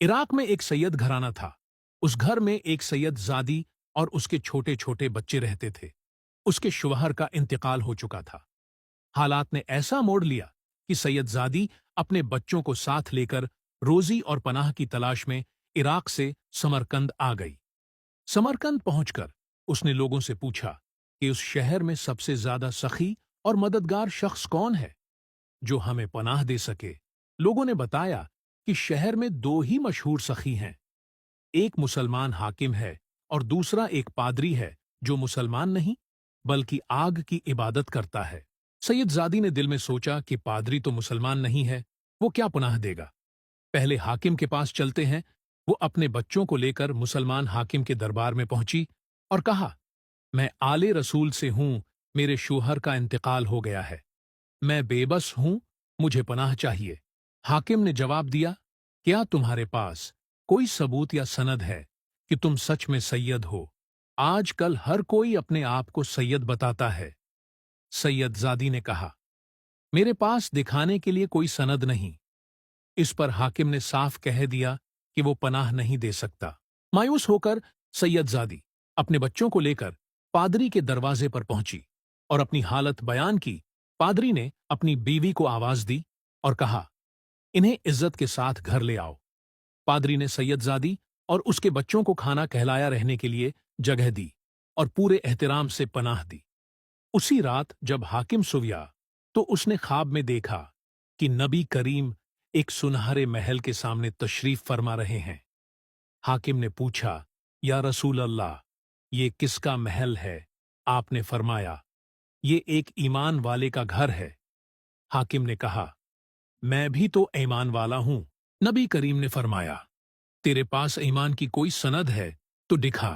Iraq में एक सैयद घराना था। उस घर में एक सैयद जादी और उसके छोटे छोटे बच्चे रहते थे। उसके शौहर का इंतकाल हो चुका था। हालात ने ऐसा मोड़ लिया कि सैयद जादी अपने बच्चों को साथ लेकर रोजी और पनाह की तलाश में इराक से समरकंद आ गई। समरकंद पहुंचकर उसने लोगों से पूछा कि उस शहर में सबसे ज्यादा सखी और मददगार शख्स कौन है जो हमें पनाह दे सके। लोगों ने बताया कि शहर में दो ही मशहूर सखी हैं, एक मुसलमान हाकिम है और दूसरा एक पादरी है जो मुसलमान नहीं बल्कि आग की इबादत करता है। सैयद जादी ने दिल में सोचा कि पादरी तो मुसलमान नहीं है, वो क्या पनाह देगा। पहले हाकिम के पास चलते हैं। वो अपने बच्चों को लेकर मुसलमान हाकिम के दरबार में पहुंची और कहा, मैं आले रसूल से हूं, मेरे शौहर का इंतकाल हो गया है, मैं बेबस हूं, मुझे पनाह चाहिए। हाकिम ने जवाब दिया, क्या तुम्हारे पास कोई सबूत या सनद है कि तुम सच में सैयद हो? आजकल हर कोई अपने आप को सैयद बताता है। सैयद जादी ने कहा, मेरे पास दिखाने के लिए कोई सनद नहीं। इस पर हाकिम ने साफ कह दिया कि वो पनाह नहीं दे सकता। मायूस होकर सैयद जादी अपने बच्चों को लेकर पादरी के दरवाजे पर पहुंची और अपनी हालत बयान की। पादरी ने अपनी बीवी को आवाज दी और कहा, इन्हें इज्जत के साथ घर ले आओ। पादरी ने सैयदजादी और उसके बच्चों को खाना कहलाया रहने के लिए जगह दी और पूरे एहतराम से पनाह दी। उसी रात जब हाकिम सोया तो उसने ख्वाब में देखा कि नबी करीम एक सुनहरे महल के सामने तशरीफ फरमा रहे हैं। हाकिम ने पूछा, या रसूल अल्लाह, ये किसका महल है? आपने फरमाया, ये एक ईमान वाले का घर है। हाकिम ने कहा, मैं भी तो ईमान वाला हूं। नबी करीम ने फरमाया, तेरे पास ईमान की कोई सनद है तो दिखा।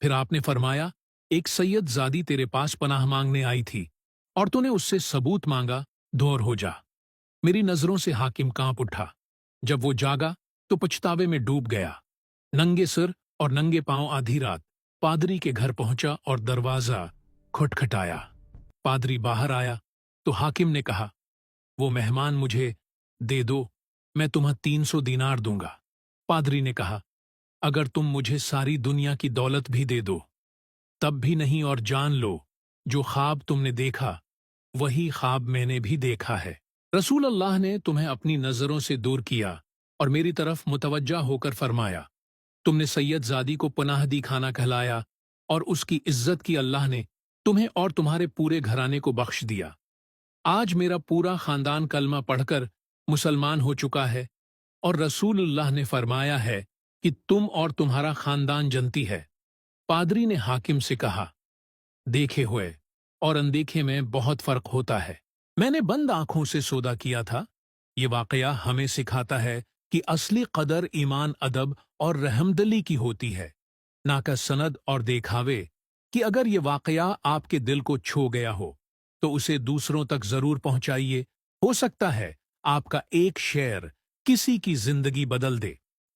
फिर आपने फरमाया, एक सैयद जादी तेरे पास पनाह मांगने आई थी और तूने उससे सबूत मांगा, दूर हो जा। मेरी नजरों से हाकिम कांप उठा। जब वो जागा तो पछतावे में डूब गया। नंगे सिर और नंगे पांव आधी रात पादरी के घर पहुंचा और दरवाजा खटखटाया। पादरी बाहर आया तो हाकिम ने कहा, वो मेहमान मुझे दे दो, मैं तुम्हें 300 दीनार दूंगा। पादरी ने कहा, अगर तुम मुझे सारी दुनिया की दौलत भी दे दो तब भी नहीं, और जान लो जो ख्वाब तुमने देखा वही ख्वाब मैंने भी देखा है। रसूल अल्लाह ने तुम्हें अपनी नजरों से दूर किया और मेरी तरफ मुतवज्जा होकर फरमाया, तुमने सैयद जादी को पनाह दी खाना कहलाया और उसकी इज्जत की अल्लाह ने तुम्हें और तुम्हारे पूरे घराने को बख्श दिया। आज मेरा पूरा खानदान कलमा पढ़कर मुसलमान हो चुका है और रसूलुल्लाह ने फरमाया है कि तुम और तुम्हारा खानदान जनती है। पादरी ने हाकिम से कहा, देखे हुए और अनदेखे में बहुत फर्क होता है। मैंने बंद आंखों से सौदा किया था। ये वाकया हमें सिखाता है कि असली कदर ईमान, अदब और रहमदिली की होती है, ना कि सनद और देखावे। कि अगर ये वाकया आपके दिल को छू गया हो तो उसे दूसरों तक जरूर पहुंचाइए। हो सकता है आपका एक शेर किसी की जिंदगी बदल दे।